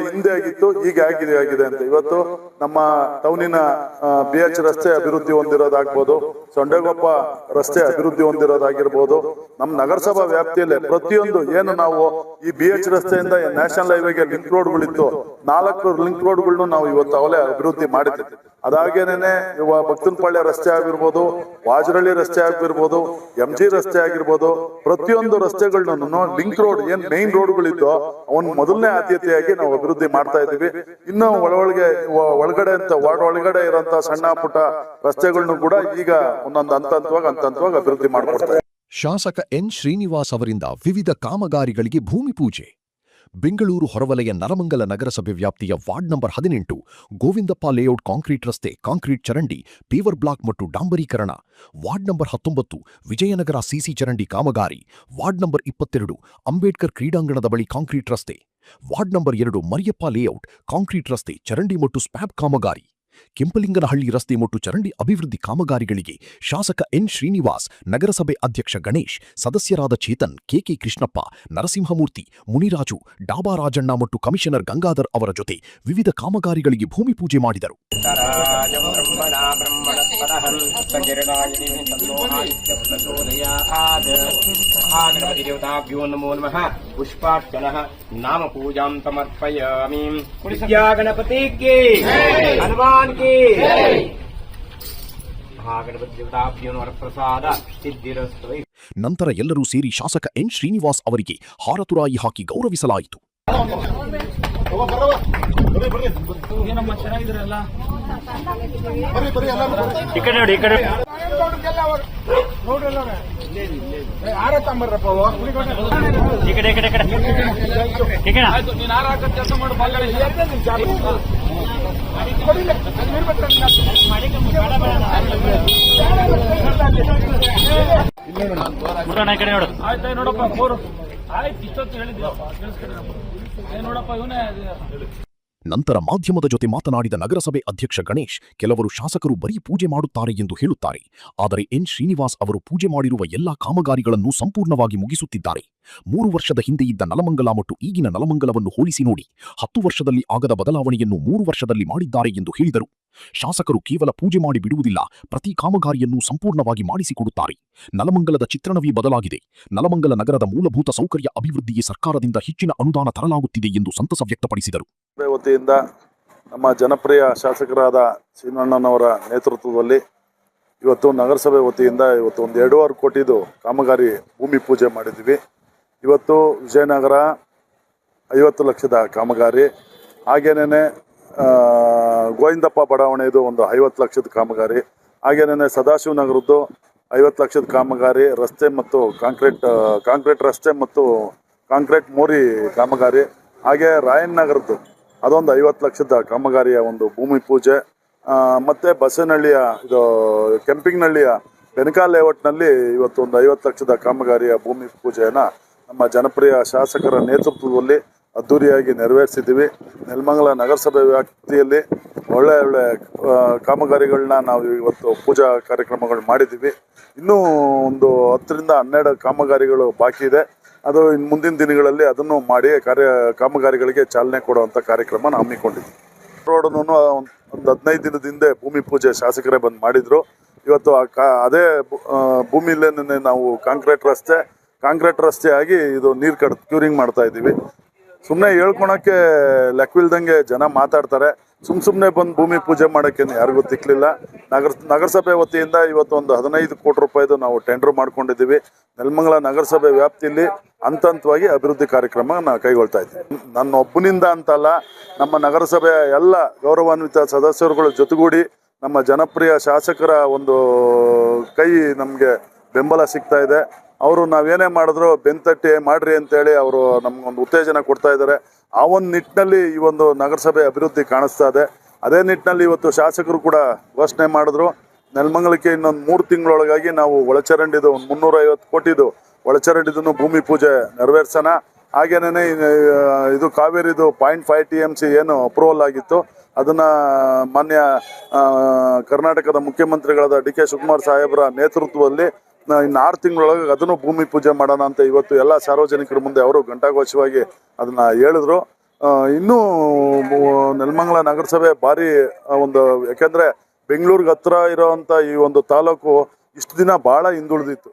ಹಿಂದೆ ಆಗಿತ್ತು, ಈಗ ಆಗಿದೆ ಅಂತ. ಇವತ್ತು ನಮ್ಮ ಟೌನಿನ BH ರಸ್ತೆ ಅಭಿವೃದ್ಧಿ ಹೊಂದಿರೋದಾಗ್ಬೋದು, ಸೊಂಡೆಗೊಪ್ಪ ರಸ್ತೆ ಅಭಿವೃದ್ಧಿ ಹೊಂದಿರೋದಾಗಿರ್ಬೋದು, ನಮ್ಮ ನಗರಸಭಾ ವ್ಯಾಪ್ತಿಯಲ್ಲೇ ಪ್ರತಿಯೊಂದು ಏನು ನಾವು ಈ BH ರಸ್ತೆಯಿಂದ ನ್ಯಾಷನಲ್ ಹೈವೇಗೆ ಲಿಂಕ್ ರೋಡ್ಗಳಿತ್ತು, 4 ಲಿಂಕ್ ರೋಡ್ಗಳನ್ನು ನಾವು ಇವತ್ತು ಅವಲೇ ಅಭಿವೃದ್ಧಿ ಮಾಡಿದ್ದೀವಿ. ಅದಾಗೇನೆ ಭಕ್ತನಪಾಳ್ಯ ರಸ್ತೆ ಆಗಿರ್ಬೋದು, ವಾಜರಳ್ಳಿ ರಸ್ತೆ ಆಗಿರ್ಬೋದು, MG ರಸ್ತೆ ಆಗಿರ್ಬೋದು, ಪ್ರತಿಯೊಂದು ರಸ್ತೆಗಳನ್ನ ಲಿಂಕ್ ರೋಡ್ ಏನ್ ಮೈನ್ ರೋಡ್ಗಳಿದ್ದು ಅವನ್ ಮೊದಲನೇ ಆದ್ಯತೆಯಾಗಿ ನಾವು ಅಭಿವೃದ್ಧಿ ಮಾಡ್ತಾ ಇದೀವಿ. ಇನ್ನು ಒಳಗಡೆ ಅಂತ ವಾರ್ಡ್ ಒಳಗಡೆ ಇರೋಂತ ಸಣ್ಣ ಪುಟ್ಟ ರಸ್ತೆಗಳನ್ನು ಕೂಡ ಈಗ ಒಂದೊಂದು ಹಂತವಾಗಿ ಅಭಿವೃದ್ಧಿ ಮಾಡ್ಕೊಡ್ತಾರೆ. ಶಾಸಕ ಎನ್ ಶ್ರೀನಿವಾಸ್ ಅವರಿಂದ ವಿವಿಧ ಕಾಮಗಾರಿಗಳಿಗೆ ಭೂಮಿ ಪೂಜೆ. ಬೆಂಗಳೂರು ಹೊರವಲಯ ನಲಮಂಗಲ ನಗರಸಭೆ ವ್ಯಾಪ್ತಿಯ ward number 18 Govindappa layout concrete ರಸ್ತೆ, ಕಾಂಕ್ರೀಟ್ ಚರಂಡಿ, ಪೇವರ್ ಬ್ಲಾಕ್ ಮತ್ತು ಡಾಂಬರೀಕರಣ. ವಾರ್ಡ್ ನಂಬರ್ 19 ವಿಜಯನಗರ ಸಿಸಿ ಚರಂಡಿ ಕಾಮಗಾರಿ. ವಾರ್ಡ್ ನಂಬರ್ 22 ಅಂಬೇಡ್ಕರ್ ಕ್ರೀಡಾಂಗಣದ ಬಳಿ ಕಾಂಕ್ರೀಟ್ ರಸ್ತೆ. Ward number 2 Mariyappa layout concrete ರಸ್ತೆ, ಚರಂಡಿ ಮತ್ತು ಸ್ಪ್ಯಾಬ್ ಕಾಮಗಾರಿ. ಕೆಂಪಲಿಂಗನಹಳ್ಳಿ ರಸ್ತೆ ಮತ್ತು ಚರಂಡಿ ಅಭಿವೃದ್ಧಿ ಕಾಮಗಾರಿಗಳಿಗೆ ಶಾಸಕ ಎನ್ ಶ್ರೀನಿವಾಸ್, ನಗರಸಭೆ ಅಧ್ಯಕ್ಷ ಗಣೇಶ್, ಸದಸ್ಯರಾದ ಚೇತನ್, ಕೆಕೆ ಕೃಷ್ಣಪ್ಪ, ನರಸಿಂಹಮೂರ್ತಿ, ಮುನಿರಾಜು, ಡಾಬಾ ರಾಜಣ್ಣ ಮತ್ತು ಕಮಿಷನರ್ ಗಂಗಾಧರ್ ಅವರ ಜೊತೆ ವಿವಿಧ ಕಾಮಗಾರಿಗಳಿಗೆ ಭೂಮಿ ಪೂಜೆ ಮಾಡಿದರು. नाम पूजां समर्पयामि. विद्या गणपति की हनुमान की महागणपति देवताभ्यो वरप्रसाद सिद्धिरस्तु. ನಂತರ ಎಲ್ಲರೂ ಸೇರಿ ಶಾಸಕ ಎನ್ ಶ್ರೀನಿವಾಸ್ ಅವರಿಗೆ ಹಾರತುರಾಯಿ ಹಾಕಿ ಗೌರವಿಸಲಾಯಿತು. ನಂತರ ಮಾಧ್ಯಮದ ಜೊತೆ ಮಾತನಾಡಿದ ನಗರಸಭೆ ಅಧ್ಯಕ್ಷ ಗಣೇಶ್, ಕೆಲವರು ಶಾಸಕರು ಬರೀ ಪೂಜೆ ಮಾಡುತ್ತಾರೆ ಎಂದು ಹೇಳುತ್ತಾರೆ. ಆದರೆ ಎನ್ ಶ್ರೀನಿವಾಸ್ ಅವರು ಪೂಜೆ ಮಾಡಿರುವ ಎಲ್ಲಾ ಕಾಮಗಾರಿಗಳನ್ನು ಸಂಪೂರ್ಣವಾಗಿ ಮುಗಿಸುತ್ತಿದ್ದಾರೆ. 3 ವರ್ಷದ ಹಿಂದೆ ಇದ್ದ ನಲಮಂಗಲ ಮತ್ತು ಈಗಿನ ನಲಮಂಗಲವನ್ನು ಹೋಲಿಸಿ ನೋಡಿ. 10 ವರ್ಷದಲ್ಲಿ ಆಗದ ಬದಲಾವಣೆಯನ್ನು 3 ವರ್ಷದಲ್ಲಿ ಮಾಡಿದ್ದಾರೆ ಎಂದು ಹೇಳಿದರು. ಶಾಸಕರು ಕೇವಲ ಪೂಜೆ ಮಾಡಿ ಬಿಡುವುದಿಲ್ಲ, ಪ್ರತಿ ಕಾಮಗಾರಿಯನ್ನು ಸಂಪೂರ್ಣವಾಗಿ ಮಾಡಿಸಿಕೊಡುತ್ತಾರೆ. ನಲಮಂಗಲದ ಚಿತ್ರಣವೇ ಬದಲಾಗಿದೆ. ನಲಮಂಗಲ ನಗರದ ಮೂಲಭೂತ ಸೌಕರ್ಯ ಅಭಿವೃದ್ಧಿಗೆ ಸರ್ಕಾರದಿಂದ ಹೆಚ್ಚಿನ ಅನುದಾನ ತರಲಾಗುತ್ತಿದೆ ಎಂದು ಸಂತಸ ವ್ಯಕ್ತಪಡಿಸಿದರು. ವತಿಯಿಂದ ನಮ್ಮ ಜನಪ್ರಿಯ ಶಾಸಕರಾದ ಶ್ರೀನಣ್ಣನವರ ನೇತೃತ್ವದಲ್ಲಿ ಇವತ್ತು ನಗರಸಭೆ ವತಿಯಿಂದ ಇವತ್ತು ಒಂದು 2.5 ಕೋಟಿದು ಕಾಮಗಾರಿ ಭೂಮಿ ಪೂಜೆ ಮಾಡಿದ್ವಿ. ಇವತ್ತು ವಿಜಯನಗರ 50 ಲಕ್ಷದ ಕಾಮಗಾರಿ, ಹಾಗೇನೇ ಗೋವಿಂದಪ್ಪ ಬಡಾವಣೆದು ಒಂದು 50 ಲಕ್ಷದ ಕಾಮಗಾರಿ, ಹಾಗೇನೇ ಸದಾಶಿವನಗರದ್ದು 50 ಲಕ್ಷದ ಕಾಮಗಾರಿ, ರಸ್ತೆ ಮತ್ತು ಕಾಂಕ್ರೀಟ್ ರಸ್ತೆ ಮತ್ತು ಕಾಂಕ್ರೀಟ್ ಮೋರಿ ಕಾಮಗಾರಿ, ಹಾಗೆ ರಾಯನ್ ನಗರದ್ದು ಅದೊಂದು 50 ಲಕ್ಷದ ಕಾಮಗಾರಿಯ ಒಂದು ಭೂಮಿ ಪೂಜೆ, ಮತ್ತು ಬಸವನಹಳ್ಳಿಯ ಇದು ಕೆಂಪಿಂಗ್ನಹಳ್ಳಿಯ ಬೆನಕಾ ಲೇಔಟ್ನಲ್ಲಿ ಇವತ್ತು ಒಂದು 50 ಲಕ್ಷದ ಕಾಮಗಾರಿಯ ಭೂಮಿ ಪೂಜೆಯನ್ನು ನಮ್ಮ ಜನಪ್ರಿಯ ಶಾಸಕರ ನೇತೃತ್ವದಲ್ಲಿ ಅದ್ದೂರಿಯಾಗಿ ನೆರವೇರಿಸಿದ್ದೀವಿ. ನೆಲಮಂಗಲ ನಗರಸಭೆ ವ್ಯಾಪ್ತಿಯಲ್ಲಿ ಒಳ್ಳೆ ಕಾಮಗಾರಿಗಳನ್ನ ನಾವು ಇವತ್ತು ಪೂಜಾ ಕಾರ್ಯಕ್ರಮಗಳು ಮಾಡಿದ್ದೀವಿ. ಇನ್ನೂ ಒಂದು 10 ರಿಂದ 12 ಕಾಮಗಾರಿಗಳು ಬಾಕಿ ಇದೆ. ಅದು ಇನ್ನು ಮುಂದಿನ ದಿನಗಳಲ್ಲಿ ಅದನ್ನು ಮಾಡಿ ಕಾಮಗಾರಿಗಳಿಗೆ ಚಾಲನೆ ಕೊಡುವಂಥ ಕಾರ್ಯಕ್ರಮ ಹಮ್ಮಿಕೊಂಡಿದ್ವಿ. ರೋಡನ್ನು ಒಂದು 15 ದಿನದ ಹಿಂದೆ ಭೂಮಿ ಪೂಜೆ ಶಾಸಕರೇ ಬಂದು ಮಾಡಿದರು. ಇವತ್ತು ಅದೇ ಭೂಮಿಯಲ್ಲೇ ನಾವು ಕಾಂಕ್ರೀಟ್ ರಸ್ತೆ ಆಗಿ ಇದು ನೀರು ಕ್ಯೂರಿಂಗ್ ಮಾಡ್ತಾ ಇದ್ದೀವಿ. ಸುಮ್ಮನೆ ಹೇಳ್ಕೊಳಕ್ಕೆ ಲೆಕ್ಕವಿಲ್ದಂಗೆ ಜನ ಮಾತಾಡ್ತಾರೆ. ಸುಮ್ಮನೆ ಬಂದು ಭೂಮಿ ಪೂಜೆ ಮಾಡೋಕ್ಕೇನು ಯಾರಿಗೂ ತಿಕ್ಕಲಿಲ್ಲ. ನಗರಸಭೆ ವತಿಯಿಂದ ಇವತ್ತು ಒಂದು 15 ಕೋಟಿ ರೂಪಾಯಿದು ನಾವು ಟೆಂಡರ್ ಮಾಡ್ಕೊಂಡಿದ್ದೀವಿ. ನೆಲಮಂಗಲ ನಗರಸಭೆ ವ್ಯಾಪ್ತಿಯಲ್ಲಿ ಹಂತವಾಗಿ ಅಭಿವೃದ್ಧಿ ಕಾರ್ಯಕ್ರಮ ನಾವು ಕೈಗೊಳ್ತಾ ಇದ್ದೀವಿ. ನನ್ನ ಒಬ್ಬನಿಂದ ಅಂತಲ್ಲ, ನಮ್ಮ ನಗರಸಭೆಯ ಎಲ್ಲ ಗೌರವಾನ್ವಿತ ಸದಸ್ಯರುಗಳ ಜೊತೆಗೂಡಿ ನಮ್ಮ ಜನಪ್ರಿಯ ಶಾಸಕರ ಒಂದು ಕೈ ನಮಗೆ ಬೆಂಬಲ ಸಿಗ್ತಾ ಇದೆ. ಅವರು ನಾವೇನೇ ಮಾಡಿದ್ರು ಬೆಂತಟ್ಟಿ ಮಾಡ್ರಿ ಅಂತೇಳಿ ಅವರು ನಮಗೊಂದು ಉತ್ತೇಜನ ಕೊಡ್ತಾ ಇದ್ದಾರೆ. ಆ ಒಂದು ನಿಟ್ಟಿನಲ್ಲಿ ಈ ಒಂದು ನಗರಸಭೆ ಅಭಿವೃದ್ಧಿ ಕಾಣಿಸ್ತಾ ಇದೆ. ಅದೇ ನಿಟ್ಟಿನಲ್ಲಿ ಇವತ್ತು ಶಾಸಕರು ಕೂಡ ಘೋಷಣೆ ಮಾಡಿದ್ರು, ನೆಲಮಂಗಲಕ್ಕೆ ಇನ್ನೊಂದು 3 ತಿಂಗಳೊಳಗಾಗಿ ನಾವು ಒಳಚರಂಡಿದು ಒಂದು 350 ಕೋಟಿದು ಒಳಚರಂಡಿದನ್ನು ಭೂಮಿ ಪೂಜೆ ನೆರವೇರ್ಸೋಣ. ಹಾಗೇನೇ ಇದು ಕಾವೇರಿದು 0.5 TMC ಏನು ಅಪ್ರೂವಲ್ ಆಗಿತ್ತು ಅದನ್ನು ಮಾನ್ಯ ಕರ್ನಾಟಕದ ಮುಖ್ಯಮಂತ್ರಿಗಳಾದ DK ಶಿವಕುಮಾರ್ ಸಾಹೇಬರ ನೇತೃತ್ವದಲ್ಲಿ ಇನ್ನು 6 ತಿಂಗಳೊಳಗೆ ಅದನ್ನು ಭೂಮಿ ಪೂಜೆ ಮಾಡೋಣ ಅಂತ ಇವತ್ತು ಎಲ್ಲ ಸಾರ್ವಜನಿಕರ ಮುಂದೆ ಅವರು ಘಂಟಾಘೋಷವಾಗಿ ಅದನ್ನು ಹೇಳಿದ್ರು. ಇನ್ನೂ ನೆಲಮಂಗಲ ನಗರಸಭೆ ಭಾರಿ ಒಂದು, ಯಾಕೆಂದರೆ ಬೆಂಗಳೂರಿಗೆ ಹತ್ರ ಇರೋವಂಥ ಈ ಒಂದು ತಾಲೂಕು ಇಷ್ಟು ದಿನ ಭಾಳ ಹಿಂದುಳಿದಿತ್ತು.